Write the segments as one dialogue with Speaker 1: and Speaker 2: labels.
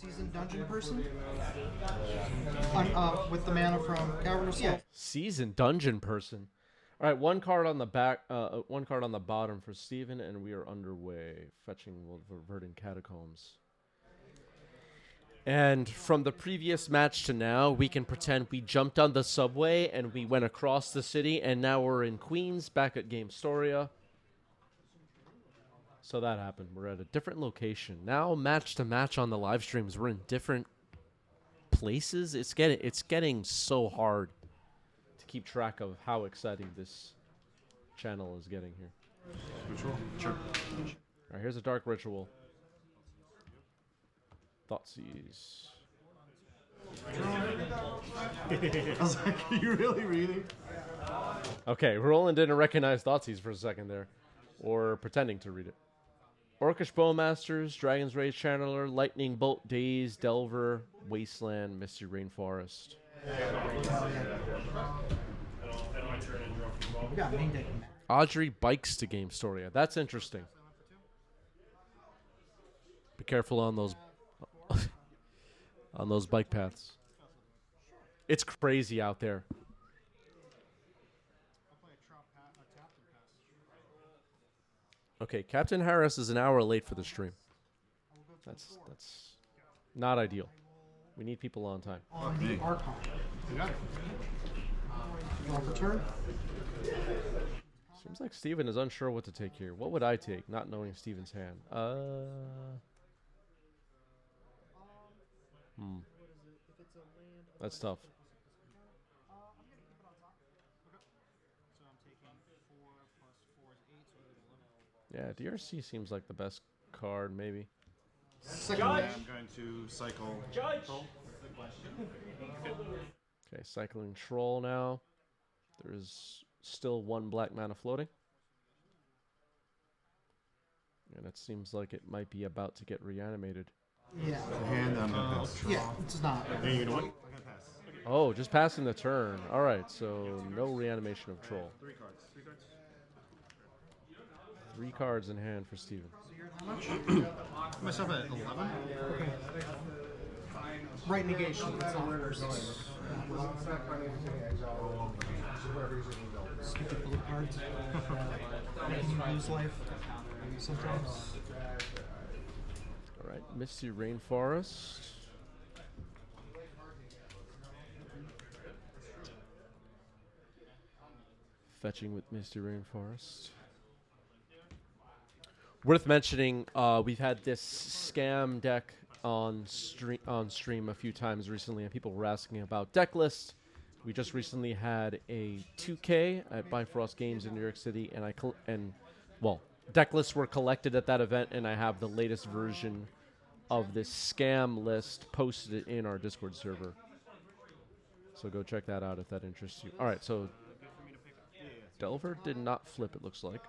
Speaker 1: Seasoned dungeon person? With the mana from Caverns. Yeah.
Speaker 2: Seasoned dungeon person. All right, one card on the back, one card on the bottom for Steven, and we are underway. Fetching Verdant Catacombs. And from the previous match to now, we can pretend we jumped on the subway and we went across the city, and now we're in Queens, back at Game Storia. So that happened. We're at a different location. Now, match to match on the live streams, we're in different places. It's getting so hard to keep track of how exciting this channel is getting here.
Speaker 3: Ritual? Sure.
Speaker 2: All right, here's a Dark Ritual. Thoughtseize.
Speaker 3: I was like, are you really reading?
Speaker 2: Okay, Roland didn't recognize Thoughtseize for a second there. Or pretending to read it. Orcish Bowmasters, Dragon's Rage Channeler, Lightning Bolt, Daze, Delver, Wasteland, Misty Rainforest. Audrey bikes to Game Storia. That's interesting. Be careful on those on those bike paths. It's crazy out there. Okay, Captain Harris is an hour late for the stream. That's not ideal. We need people on time.
Speaker 1: On the Archon.
Speaker 3: You got it.
Speaker 1: You want the turn?
Speaker 2: Seems like Steven is unsure what to take here. What would I take, not knowing Steven's hand? That's tough. Yeah, DRC seems like the best card, maybe.
Speaker 1: Second
Speaker 3: I'm
Speaker 1: match.
Speaker 3: going to cycle.
Speaker 2: Okay, cycling Troll now. There's still one black mana floating. And it seems like it might be about to get reanimated.
Speaker 1: Yeah.
Speaker 3: And I'm going to pass.
Speaker 1: Yeah, it's not.
Speaker 3: Hey, you know what? I'm going to pass.
Speaker 2: Oh, just passing the turn. All right, so no reanimation of Troll.
Speaker 3: 3 cards. 3 cards.
Speaker 2: 3 cards in hand for Steven.
Speaker 1: So you're at how much?
Speaker 3: Myself at 11.
Speaker 1: Okay. Right negation. It's not versus. Stupid blue cards. Making you lose life sometimes.
Speaker 2: All right, Misty Rainforest. Fetching with Misty Rainforest. Worth mentioning, we've had this scam deck on stream a few times recently, and people were asking about Decklists. We just recently had a 2K at Bifrost Games in New York City, and Decklists were collected at that event, and I have the latest version of this scam list posted in our Discord server. So go check that out if that interests you. All right, so Delver did not flip, it looks like.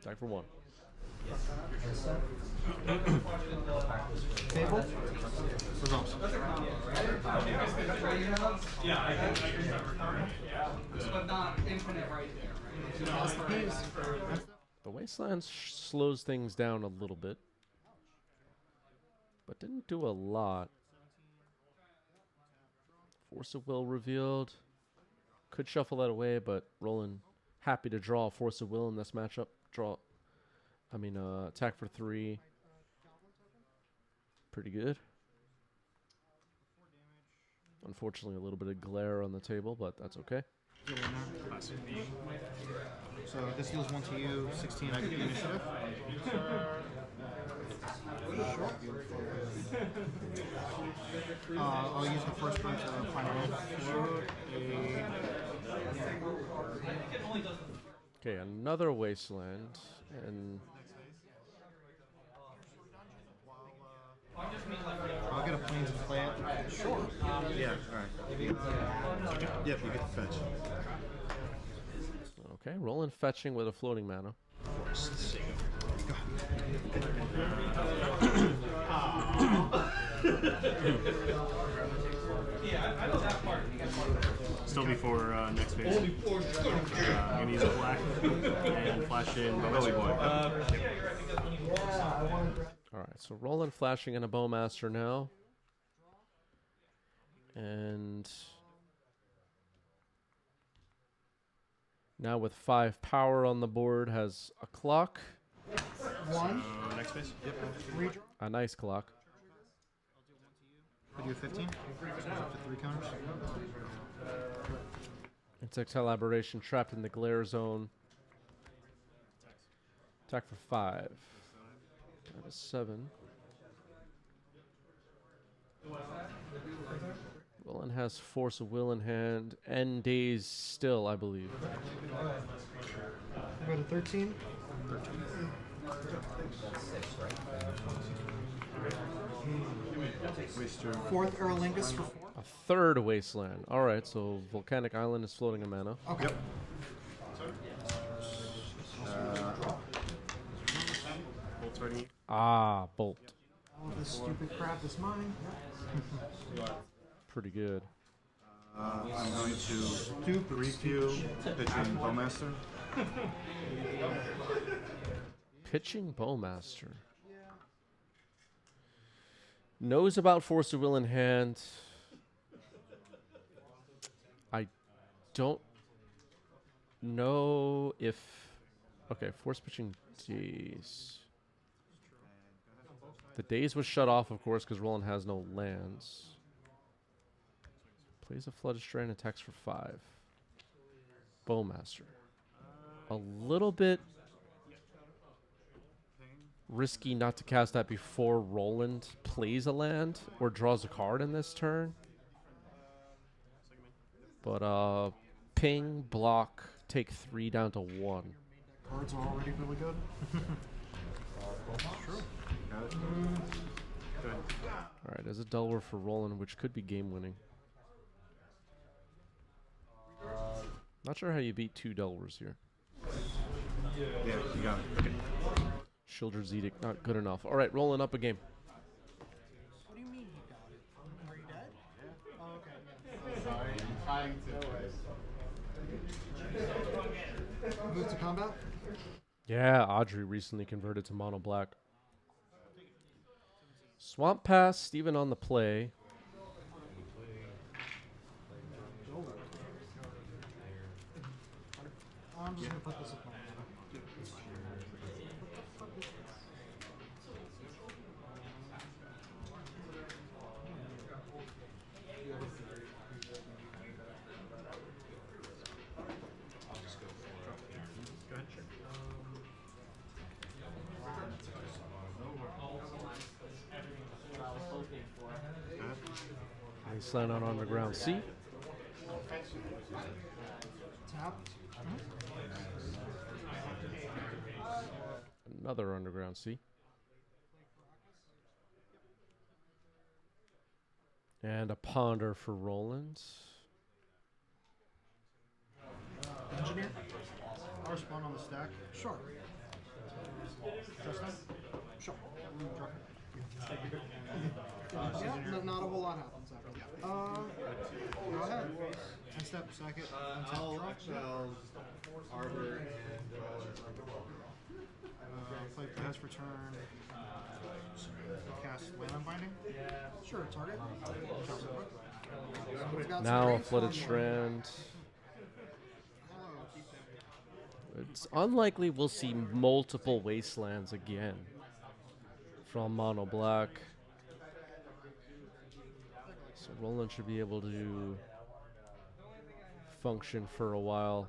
Speaker 2: Attack for 1.
Speaker 1: Table?
Speaker 3: Results.
Speaker 2: The Wasteland slows things down a little bit, but didn't do a lot. Force of Will revealed. Could shuffle that away, but Roland happy to draw Force of Will in this matchup. Attack for 3. Pretty good. Unfortunately, a little bit of glare on the table, but that's okay.
Speaker 1: So this deals 1 to you, 16 I get the initiative. I'll use the first one to find
Speaker 2: Okay, another Wasteland, and
Speaker 1: I'll get a planes and play it. Sure.
Speaker 3: Yeah, alright. Yep, you get the fetch.
Speaker 2: okay, Roland fetching with a floating mana.
Speaker 3: Still before next phase. I'm going to use a black and flash in Belly Boy.
Speaker 2: All right, Alright, so Roland flashing in a Bowmaster now. And now with 5 power on the board, has a clock.
Speaker 1: One.
Speaker 3: Next phase.
Speaker 1: Yep. Redraw.
Speaker 2: A nice clock.
Speaker 1: I do a 15. Up to 3 counters.
Speaker 2: Insectile Aberration trapped in the glare zone. Attack for 5. That is 7. Roland has Force of Will in hand. End days still, I believe.
Speaker 1: Go to 13. Fourth Erlingus for 4.
Speaker 2: A third Wasteland. Alright, so Volcanic Island is floating a mana.
Speaker 1: Okay.
Speaker 4: Yep.
Speaker 3: Bolt's ready.
Speaker 2: Ah, Bolt.
Speaker 1: All of this stupid crap is mine.
Speaker 2: Pretty good.
Speaker 4: I'm going to review pitching Bowmaster.
Speaker 2: Pitching Bowmaster. Knows about Force of Will in hand. I don't know if... Okay, Force pitching days. The days was shut off, of course, because Roland has no lands. Plays a Flooded Strand, attacks for 5. Bowmaster. A little bit risky not to cast that before Roland plays a land or draws a card in this turn. But ping, block, take 3 down to 1.
Speaker 1: Cards are already really good. True.
Speaker 2: Alright, there's a Delver for Roland, which could be game winning. Not sure how you beat 2 Delvers here.
Speaker 4: Yeah, you got it. Okay.
Speaker 2: Shieldred's Edict, not good enough. Alright, Roland up a game.
Speaker 1: What do you mean you got it? Are you dead? Yeah. Oh, okay. Sorry. Move to combat?
Speaker 2: Yeah, Audrey recently converted to mono black. Swamp Pass, Steven on the play.
Speaker 1: I'm just gonna put this up on.
Speaker 2: Wasteland on Underground Sea.
Speaker 1: Tap.
Speaker 2: Another Underground Sea. And a Ponder for Roland.
Speaker 1: Engineer. I'll spawn on the stack. Sure. Trust that? Sure. Yeah, not a whole lot happens after that. Go ahead. 10 step, second.
Speaker 5: I'll Shells, Arbor, and
Speaker 1: Play pass for turn. Cast Land Binding? Sure, target. We've got
Speaker 2: Now a
Speaker 1: some
Speaker 2: Flooded
Speaker 1: great
Speaker 2: Strand. It's unlikely we'll see multiple Wastelands again from mono black. So Roland should be able to function for a while.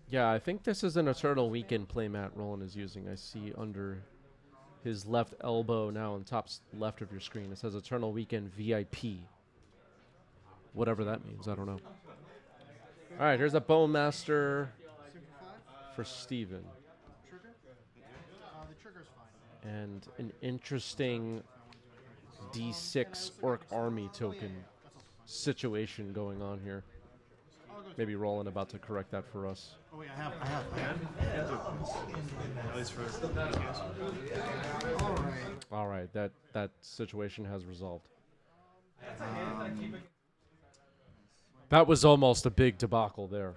Speaker 2: Yeah, I think this is an Eternal Weekend playmat Roland is using. I see under his left elbow now on top left of your screen. It says Eternal Weekend VIP. Whatever that means, I don't know. All right, here's a Bowmaster for Steven.
Speaker 1: Trigger? The trigger's fine.
Speaker 2: And an interesting D6 Orc Army token situation going on here. Maybe Roland about to correct that for us.
Speaker 1: Oh wait, I have.
Speaker 3: At least for
Speaker 1: Alright.
Speaker 2: All right, that situation has resolved. That was almost a big debacle there.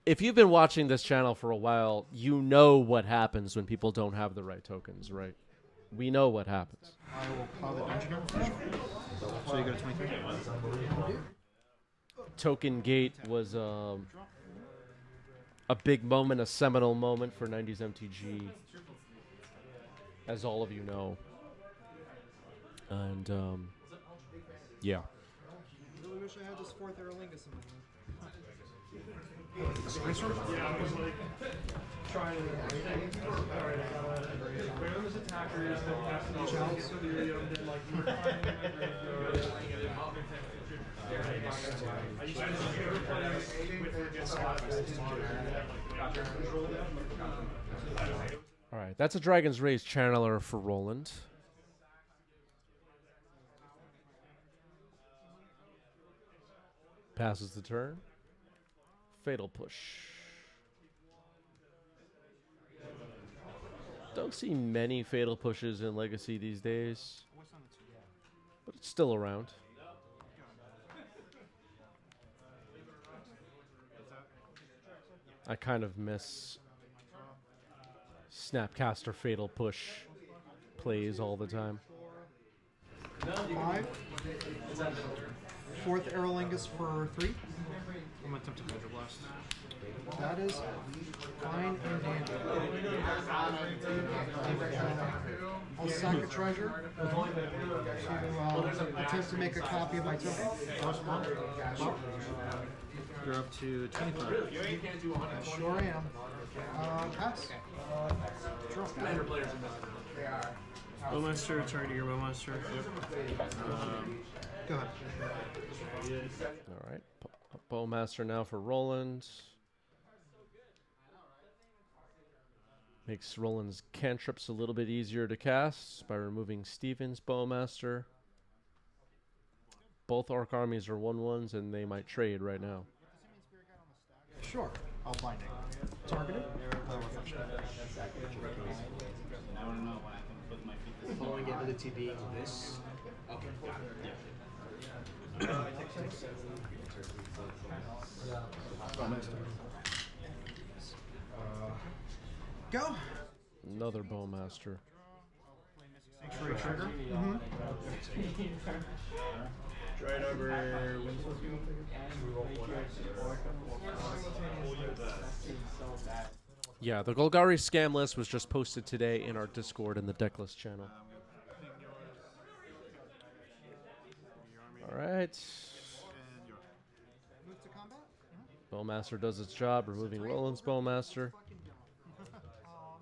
Speaker 2: If you've been watching this channel for a while, you know what happens when people don't have the right tokens, right? We know what happens.
Speaker 1: I will plow the dungeon over for sure. So you go to 23.
Speaker 2: Token Gate was a big moment, a seminal moment for 90s MTG, as all of you know. And, yeah.
Speaker 1: I really wish I had this fourth Aerolingus in my hand.
Speaker 2: All right, that's a Dragon's Rage channeler for Roland. Passes the turn. Fatal Push. Don't see many Fatal Pushes in Legacy these days, but it's still around. I kind of miss Snapcaster Fatal Push plays all the time.
Speaker 1: 5. Fourth Aerolingus for 3.
Speaker 3: I'm gonna attempt to Hydro Blast.
Speaker 1: That is fine and dandy. I'll sack a treasure to attempt to make a copy of my token.
Speaker 3: You're up to 25.
Speaker 1: Sure I am. Pass. Draw.
Speaker 3: Bowmaster, target your Bowmaster.
Speaker 1: Go ahead.
Speaker 2: All right. Bowmaster now for Roland. Makes Roland's cantrips a little bit easier to cast by removing Steven's Bowmaster. Both Orc armies are 1/1s and they might trade right now.
Speaker 1: Sure. I'll bind it. Target it.
Speaker 6: Following into the TB to this. Okay, got it.
Speaker 1: Go.
Speaker 2: Another Bowmaster.
Speaker 1: Sanctuary trigger.
Speaker 5: Right over.
Speaker 2: Yeah, the Golgari scam list was just posted today in our Discord and the Decklist channel. All right.
Speaker 1: Move to combat.
Speaker 2: Bowmaster does its job, removing Roland's Bowmaster.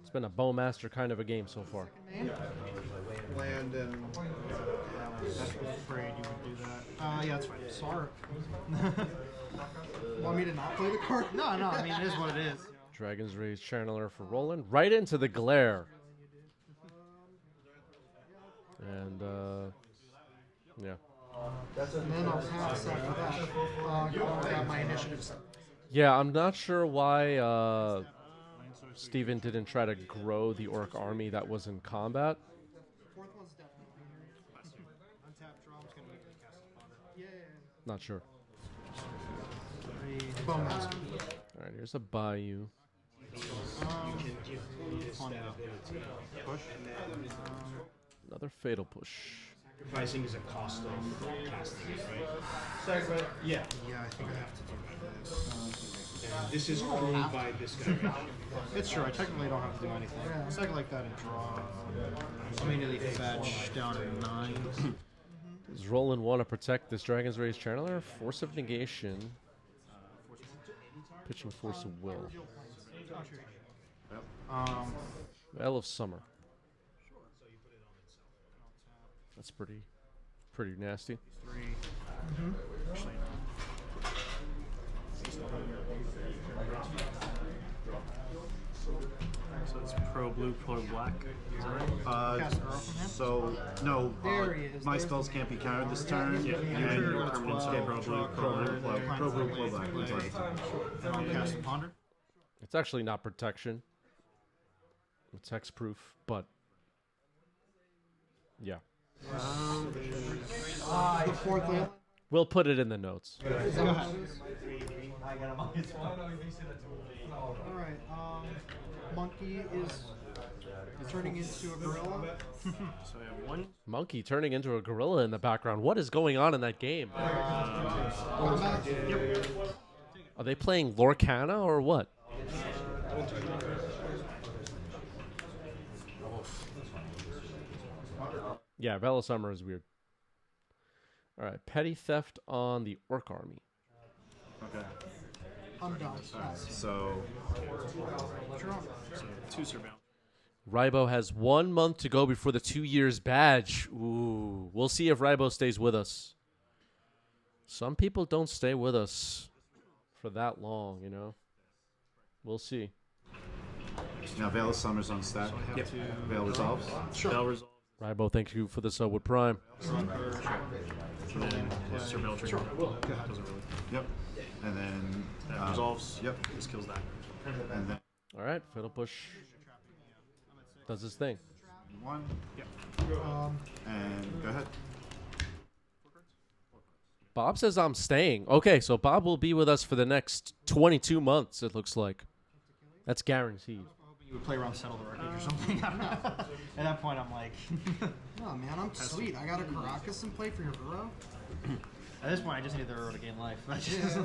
Speaker 2: It's been a Bowmaster kind of a game so far.
Speaker 5: Land and.
Speaker 3: I was afraid you would do that.
Speaker 1: Yeah, that's fine. Sorry. Want me to not play the card?
Speaker 3: No, I mean, it is what it is.
Speaker 2: Dragon's Rage Channeler for Roland. Right into the glare. And, yeah.
Speaker 1: And then I'll pass after that. Got my initiative set.
Speaker 2: Yeah, I'm not sure why Steven didn't try to grow the Orc army that was in combat.
Speaker 1: Fourth one's definitely.
Speaker 3: Untap draw. I'm just gonna make it cast a ponder.
Speaker 1: Yeah.
Speaker 2: Not sure.
Speaker 1: Bowmaster.
Speaker 2: All right, here's a Bayou.
Speaker 3: Push.
Speaker 2: Another Fatal Push.
Speaker 6: Sacrificing is a cost of casting, right? Yeah.
Speaker 1: Yeah, I think I have to do this.
Speaker 6: And this is owned by this guy.
Speaker 3: It's true. I technically don't have to do anything.
Speaker 1: Yeah.
Speaker 3: Second like that and draw. Immediately fetch down to 9.
Speaker 2: Does Roland want to protect this Dragon's Rage Channeler? Force of Negation. Pitching Force of Will. Veil of Summer. That's pretty nasty.
Speaker 3: 3. So it's pro blue, pro black. Is that right?
Speaker 1: Cast an Earl from him?
Speaker 4: So, no,
Speaker 1: There he is.
Speaker 4: my
Speaker 1: There's
Speaker 4: spells can't be countered this turn,
Speaker 3: Yeah.
Speaker 4: and your permanents
Speaker 3: Okay,
Speaker 4: get
Speaker 3: pro blue,
Speaker 4: pro blue, pro black.
Speaker 3: Then I'll cast a ponder.
Speaker 2: It's actually not protection. It's hexproof, but yeah.
Speaker 1: The fourth land.
Speaker 2: We'll put it in the notes.
Speaker 1: Is that what that is? Alright, monkey is turning into a gorilla.
Speaker 3: So I have one.
Speaker 2: Monkey turning into a gorilla in the background. What is going on in that game? Are they playing Lorcana or what? Yeah, Vela Summer is weird. All right, petty theft on the Orc Army.
Speaker 4: Okay.
Speaker 1: I'm done.
Speaker 4: So,
Speaker 3: So 2 surveillance.
Speaker 2: Rybo has 1 month to go before the 2 years badge. Ooh, we'll see if Rybo stays with us. Some people don't stay with us for that long, you know. We'll see.
Speaker 4: now Veil of Summer's on stack.
Speaker 3: So I have to.
Speaker 4: Veil resolves.
Speaker 3: Bell resolve.
Speaker 2: Rybo, thank you for the sub with Prime.
Speaker 3: And then surveillance trigger. Doesn't really.
Speaker 4: Yep. And then
Speaker 3: That resolves.
Speaker 4: Yep.
Speaker 3: This kills that.
Speaker 4: And then
Speaker 2: All right, Fiddle Push does his thing.
Speaker 4: 1.
Speaker 1: Um,
Speaker 4: And go ahead.
Speaker 2: Bob says I'm staying. Okay, so Bob will be with us for the next 22 months, it looks like. That's guaranteed.
Speaker 6: Hoping you would play around Settle the Wreckage or something. I don't know. At that point, I'm like,
Speaker 1: oh man, I'm sweet. I got a Caracas and play for your burrow.
Speaker 6: at this point, I just need the to gain life. I just,
Speaker 1: Yeah.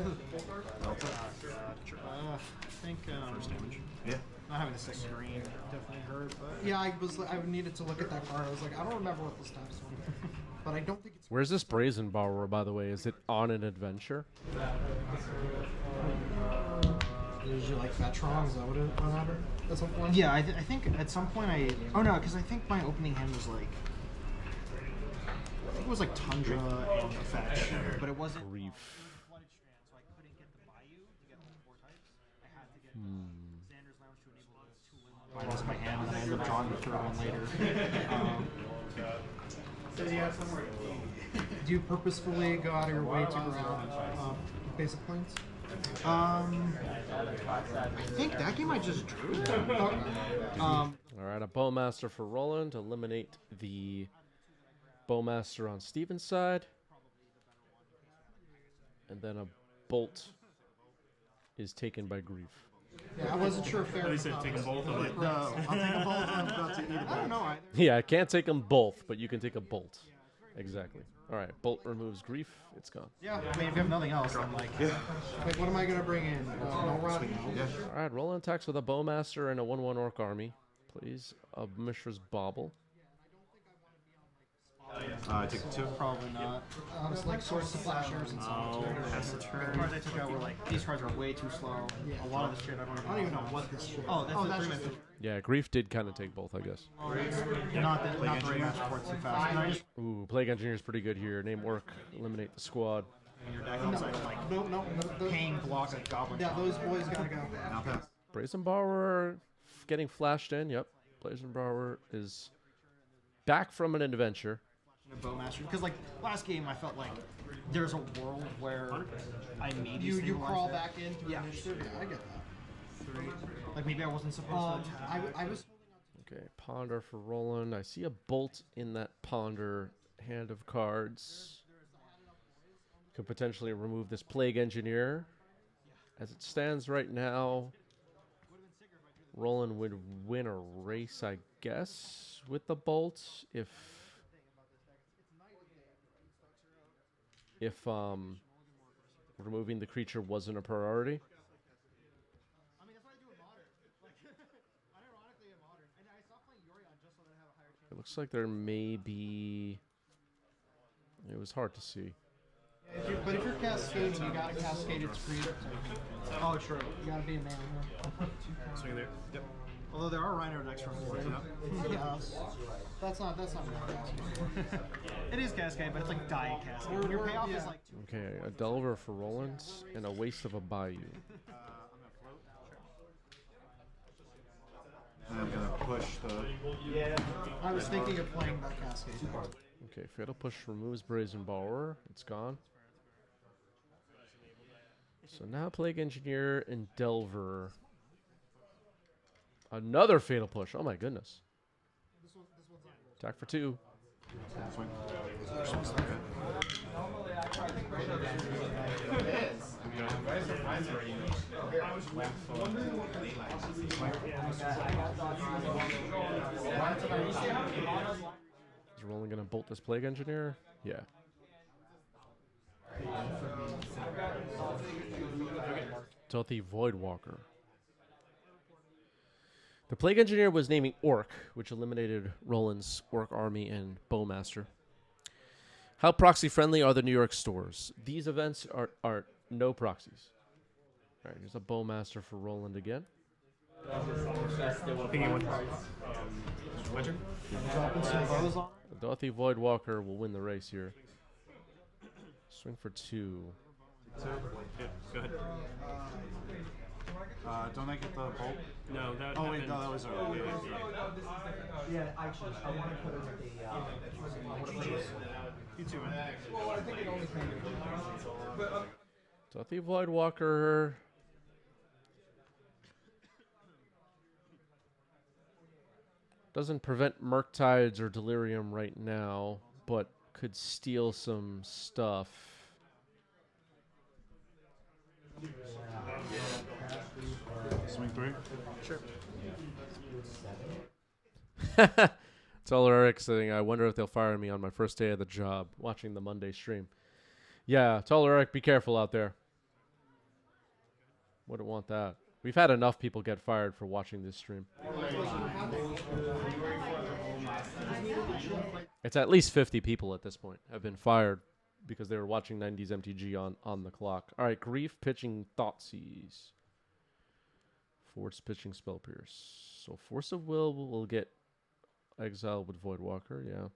Speaker 6: I think
Speaker 3: First damage.
Speaker 4: Yeah.
Speaker 6: not having the second green definitely hurt, but
Speaker 1: Yeah, I needed to look at that card. I was like, I don't remember what this tax one, but I don't think it's.
Speaker 2: Where's this Brazen Borrower, by the way? Is it on an adventure?
Speaker 1: Usually like Vetron. Is that what it happened at some point?
Speaker 6: yeah, I think at some point oh no, because I think my opening hand was like, I think it was like Tundra and Fetch, but it wasn't.
Speaker 2: Grief.
Speaker 6: Flooded Strand, so I couldn't get the Bayou to get all 4 types. I had to get Xander's Lounge to enable the 2 win. I lost my hand, and then I ended up drawing the 3rd one later.
Speaker 1: Do you purposefully go out of your way to grab basic planes?
Speaker 6: I think that game I just drew.
Speaker 2: All right, a Bowmaster for Roland to eliminate the Bowmaster on Steven's side. And then a Bolt is taken by Grief.
Speaker 1: Yeah, I wasn't sure if
Speaker 3: They said take them both. I'm like,
Speaker 4: No, I'll take them both. I'm about to eat
Speaker 1: I don't know.
Speaker 2: Yeah, I can't take them both, but you can take a Bolt. Exactly. All right, Bolt removes Grief. It's gone.
Speaker 1: Yeah.
Speaker 6: I mean, if you have nothing else, I'm like,
Speaker 1: Like, what am I gonna bring in? No rod?
Speaker 4: Yeah.
Speaker 2: All right, Roland attacks with a Bowmaster and a 1/1 Orc Army. Plays a Mishra's Bauble.
Speaker 4: I take 2.
Speaker 6: probably not.
Speaker 1: It's like Source of Flashers and
Speaker 3: I'll
Speaker 1: stuff.
Speaker 3: pass the
Speaker 6: The
Speaker 3: turn.
Speaker 6: cards I took out were like, these cards are way too slow. A lot of this shit I don't even know what this shit. Oh, that's the 3-man.
Speaker 2: Yeah, Grief did kind of take both, I guess.
Speaker 6: Not the right match supports too fast. And I just
Speaker 2: Ooh, Plague Engineer is pretty good here. Name Orc, eliminate the squad.
Speaker 6: your deck outside of like
Speaker 1: No, those,
Speaker 6: paying blocks like Goblin.
Speaker 1: yeah, those boys gotta go.
Speaker 4: Now pass.
Speaker 2: Brazen Borrower getting flashed in. Yep, Brazen Borrower is back from an adventure.
Speaker 6: Bowmaster. Because like last game, I felt like there's a world where I maybe
Speaker 1: You
Speaker 6: stabilized
Speaker 1: crawl
Speaker 6: it.
Speaker 1: back in through
Speaker 6: Yeah.
Speaker 1: initiative. Yeah, I get that.
Speaker 6: Like maybe I wasn't supposed to attack.
Speaker 1: I was.
Speaker 2: Okay, Ponder for Roland. I see a Bolt in that Ponder hand of cards. Could potentially remove this Plague Engineer. As it stands right now, Roland would win a race, I guess, with the Bolt if removing the creature wasn't a priority.
Speaker 1: I mean, that's what I do in modern. Like, unironically in modern, and I stopped playing Yorion just so that I have a higher chance.
Speaker 2: It looks like there may be. It was hard to see.
Speaker 1: But if you're cascading, you gotta cascade its creed.
Speaker 6: Oh, true.
Speaker 1: You gotta be a man.
Speaker 3: Swing there. Yep.
Speaker 6: Although there are Rhino decks from before.
Speaker 1: Yeah, that's not really cascade.
Speaker 6: It is Cascade, but it's like die Cascade. When your payoff is like 2.
Speaker 2: Okay, a Delver for Roland and a waste of a Bayou.
Speaker 4: And I'm gonna push the.
Speaker 1: I was thinking of playing that cascade.
Speaker 2: Okay, Fatal Push removes Brazen Borrower. It's gone. So now Plague Engineer and Delver. Another Fatal Push. Oh my goodness. Attack for 2.
Speaker 4: Swing.
Speaker 2: Is Roland gonna bolt this Plague Engineer? Yeah. Stealthy Voidwalker. The Plague Engineer was naming Orc, which eliminated Roland's Orc army and Bowmaster. How proxy friendly are the New York stores? These events are no proxies. All right, here's a Bowmaster for Roland again.
Speaker 3: Pinging one. Winter.
Speaker 2: The Stealthy Voidwalker will win the race here. Swing for 2.
Speaker 3: Yeah, go ahead.
Speaker 4: Don't I get the bolt?
Speaker 3: No, that
Speaker 4: Oh wait,
Speaker 3: happened.
Speaker 4: no, that was early.
Speaker 6: Yeah, I choose. I want to put it with the.
Speaker 3: You too, man.
Speaker 6: Well, I think it only came in.
Speaker 2: Stealthy Voidwalker. Doesn't prevent Murktides or Delirium right now, but could steal some stuff.
Speaker 4: Swing 3.
Speaker 3: Sure.
Speaker 2: Tell Eric saying, I wonder if they'll fire me on my first day of the job, watching the Monday stream. Yeah, tell Eric, be careful out there. Wouldn't want that. We've had enough people get fired for watching this stream. It's at least 50 people at this point have been fired because they were watching 90s MTG on the clock. All right, Grief pitching Thoughtseize. Force pitching Spell Pierce. So Force of Will will get exiled with Voidwalker, yeah.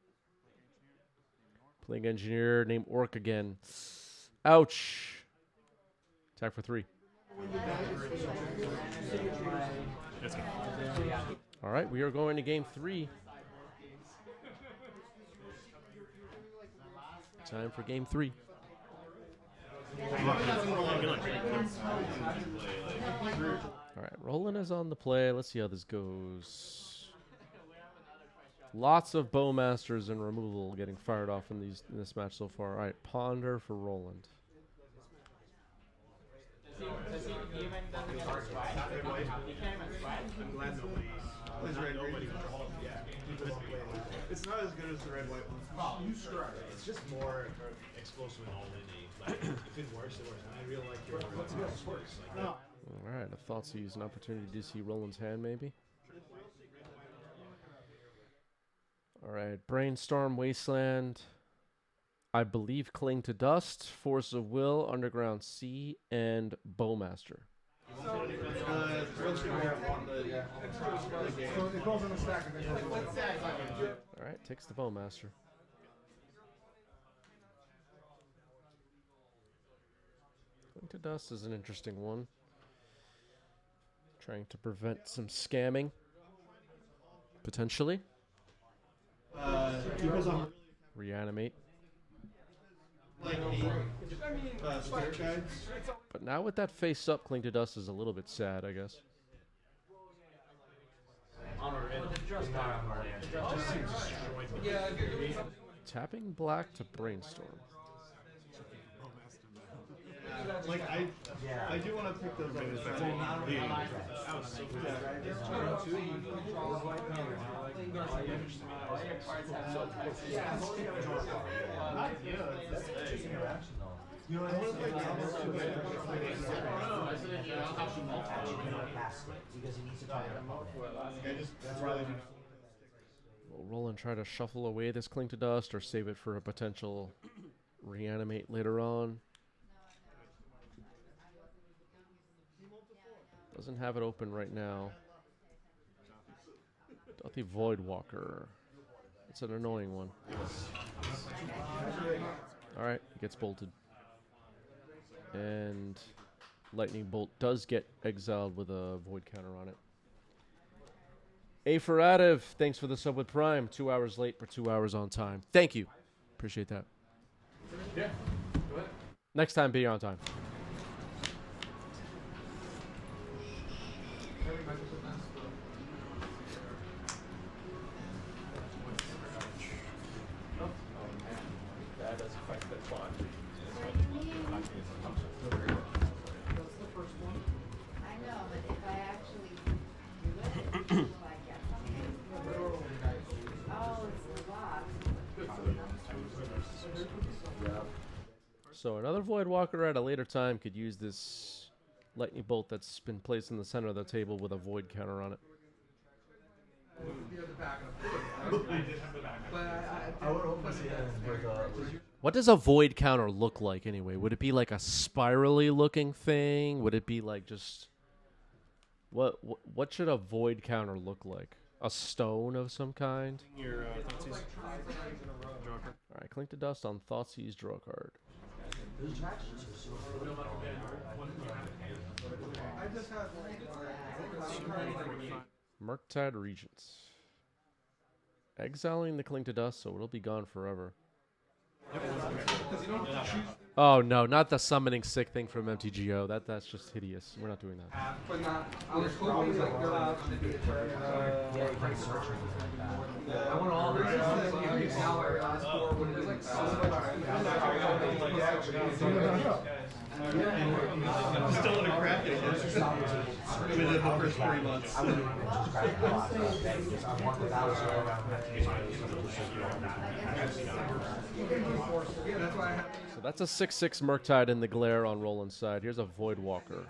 Speaker 2: Plague Engineer, name Orc again. Ouch. Attack for 3.
Speaker 3: Let's go.
Speaker 2: All right, we are going to game 3. Time for game 3. All right, Roland is on the play. Let's see how this goes. Lots of Bowmasters and removal getting fired off in this match so far. All right, Ponder for Roland.
Speaker 5: It's not as good as the red white one. You screw it. It's just more explosive and all in. If it works, it works. I really like your works.
Speaker 2: All right, I thought to use an opportunity to see Roland's hand, maybe. All right, Brainstorm, Wasteland. I believe Cling to Dust, Force of Will, Underground Sea, and Bowmaster.
Speaker 1: So it goes in the stack and then
Speaker 2: All right, takes the Bowmaster. Cling to Dust is an interesting one. Trying to prevent some scamming, potentially. Reanimate.
Speaker 5: Spirit guides.
Speaker 2: But now with that face up, Cling to Dust is a little bit sad, I guess. Tapping black to Brainstorm.
Speaker 5: Like I do want to pick those up.
Speaker 2: Will Roland try to shuffle away this Cling to Dust or save it for a potential reanimate later on? Doesn't have it open right now. Stealthy Voidwalker. It's an annoying one. Alright, it gets bolted. And Lightning Bolt does get exiled with a Void counter on it. A for Addiv, thanks for the sub with Prime. 2 hours late for 2 hours on time. Thank you. Appreciate that.
Speaker 3: Yeah, go ahead.
Speaker 2: Next time, be on time. So another Void Walker at a later time could use this lightning bolt that's been placed in the center of the table with a void counter on it. What does a void counter look like anyway? Would it be like a spirally looking thing? Would it be like just what should a void counter look like? A stone of some kind?
Speaker 3: Your Thoughtseize. Draw a card.
Speaker 2: All right, Clink to Dust on Thoughtseize, draw a card. Murktide Regents. Exiling the Clink to Dust, so it'll be gone forever. Oh no, not the summoning sick thing from MTGO. That's just hideous. We're not doing that.
Speaker 7: I was hoping like I want all this now I asked for when it was like
Speaker 5: Still in a crack it within the first 3 months.
Speaker 2: So that's a 6/6 Murktide in the glare on Roland's side. Here's a Void Walker.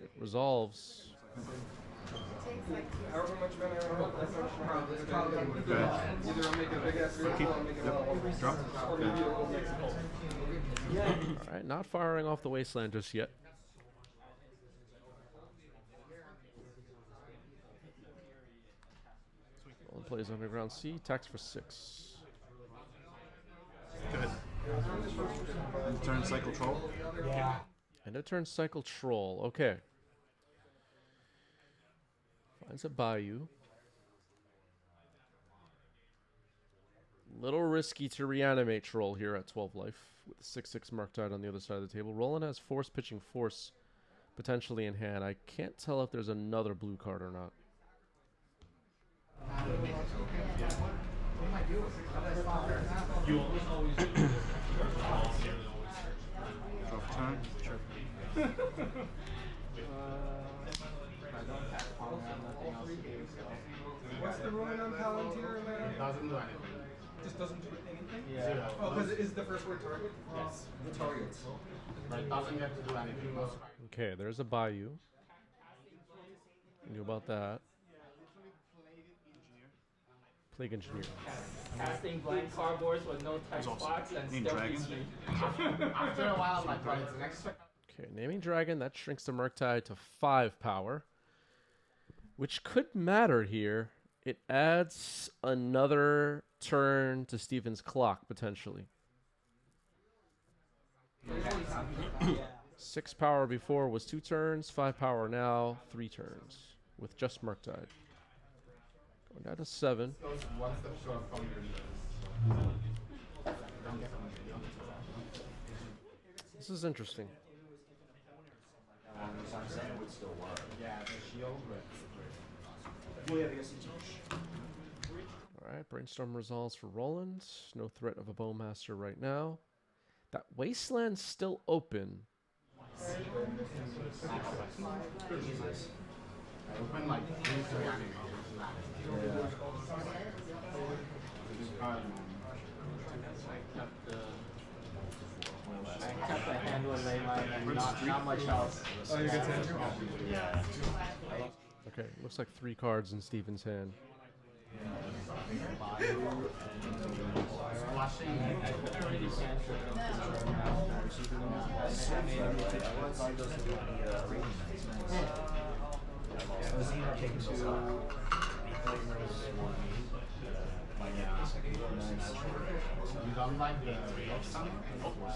Speaker 2: It resolves.
Speaker 7: however much money I want, it's probably either I'll make a big ass reveal or I'll make a
Speaker 3: Drop.
Speaker 7: or maybe it'll make some calls.
Speaker 2: All right, not firing off the Wasteland just yet. Roland plays Underground Sea, attacks for 6.
Speaker 3: Go ahead.
Speaker 4: Turn cycle troll.
Speaker 2: End of turn cycle Troll. Okay. Finds a Bayou. Little risky to reanimate Troll here at 12 life with the 6/6 Murktide on the other side of the table. Roland has Force Pitching Force potentially in hand. I can't tell if there's another blue card or not.
Speaker 4: Draw for turn.
Speaker 3: Sure.
Speaker 7: What's the ruling on Palantir, man?
Speaker 5: Doesn't do anything.
Speaker 7: Just doesn't do anything?
Speaker 5: Yeah.
Speaker 7: Oh, because it is the first word target?
Speaker 5: Yes.
Speaker 7: The targets.
Speaker 5: But it doesn't get to do anything. Most
Speaker 2: Okay, there's a Bayou. Knew about that. Plague Engineer.
Speaker 8: Casting blank cardboards with no text
Speaker 3: Results.
Speaker 8: box and
Speaker 4: Name
Speaker 8: still
Speaker 4: dragon.
Speaker 8: be
Speaker 5: after a while, like, but it's an extra.
Speaker 2: Okay, Naming Dragon, that shrinks the Murktide to 5 power. Which could matter here. It adds another turn to Steven's clock, potentially. 6 power before was 2 turns, 5 power now, 3 turns. With just Murktide. Going down to 7.
Speaker 5: Goes one step short from your
Speaker 2: This is interesting.
Speaker 5: Yeah, the shield.
Speaker 2: Alright, Brainstorm resolves for Roland. No threat of a Bowmaster right now. That Wasteland's still open.
Speaker 5: Open like 3 animals.
Speaker 8: I kept the hand with leyline and not much else.
Speaker 7: Oh, you get 10?
Speaker 8: Yeah.
Speaker 2: Okay, looks like 3 cards in Steven's hand.
Speaker 5: You don't like the Ixalan?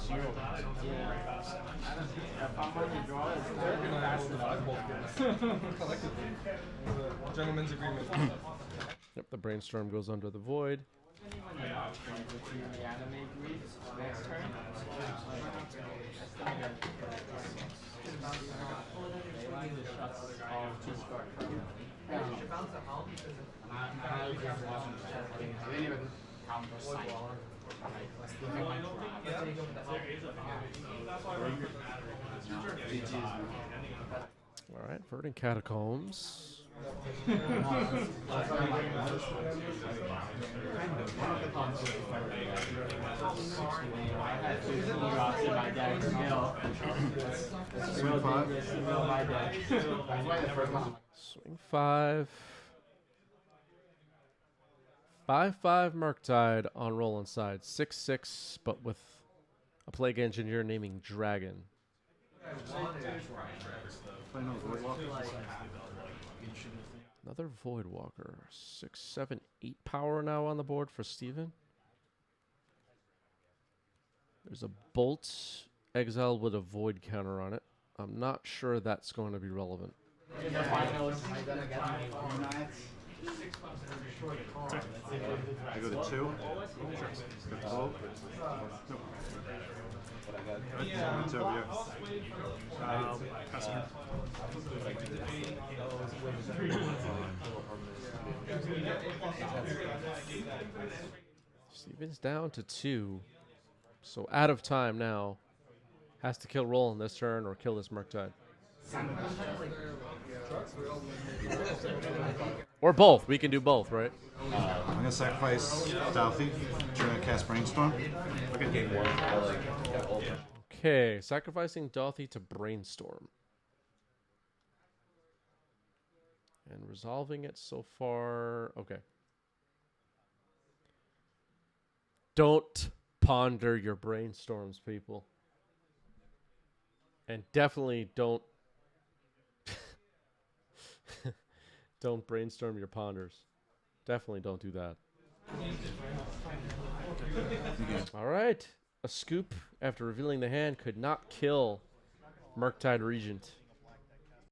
Speaker 5: Zero.
Speaker 8: If I'm on the draw, it's not fast enough.
Speaker 7: Collectively. The gentleman's agreement.
Speaker 2: Yep, the Brainstorm goes under the Void.
Speaker 8: Reanimate Greeks next turn. Leyline just shuts all 2 cards from you.
Speaker 5: I didn't even count the sight. I still think my
Speaker 2: Alright, Verdant Catacombs.
Speaker 4: Swing 5.
Speaker 2: Swing 5. 5/5 Murktide on roll inside. 6/6, but with a plague engineer naming Dragon.
Speaker 4: Play no Voidwalker.
Speaker 2: Another Voidwalker. 6, 7, 8 power now on the board for Steven. There's a Bolt Exile with a Void counter on it. I'm not sure that's going to be relevant.
Speaker 4: I go to 2. Good vote. Nope. Good. 2, yeah.
Speaker 3: Pass it.
Speaker 2: Steven's down to 2. So out of time now. Has to kill Roland this turn or kill this Murktide. Or both. We can do both, right?
Speaker 4: I'm going to sacrifice Douthy. Try to cast Brainstorm.
Speaker 2: Okay, sacrificing Douthy to Brainstorm. And resolving it so far. Okay. Don't ponder your brainstorms, people. And definitely don't don't brainstorm your ponders. Definitely don't do that. All right. A scoop after revealing the hand could not kill Murktide Regent.